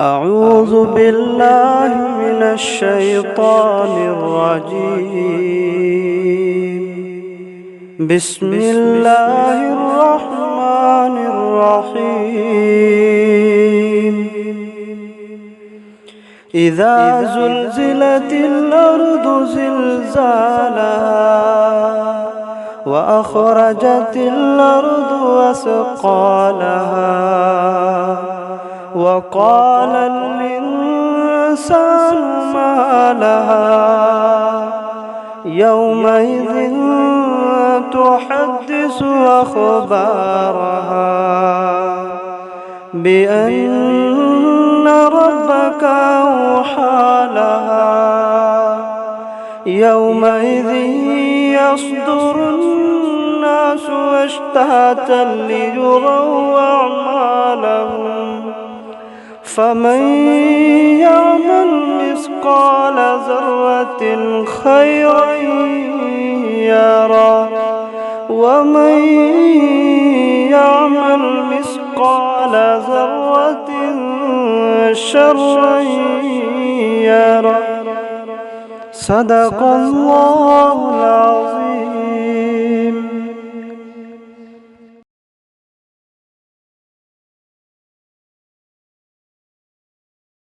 أعوذ بالله من الشيطان الرجيم. بسم الله الرحمن الرحيم. إذا زلزلت الأرض زلزالها وأخرجت الأرض أثقالها وقال الإنسان ما لها يومئذ تحدث أخبارها بأن ربك أوحى لها يومئذ يصدر الناس أشتاتا ليروا أعمالهم فمن يعمل مثقال ذرة خيرا يره ومن يعمل مثقال ذرة شرا يره. صدق الله العظيم.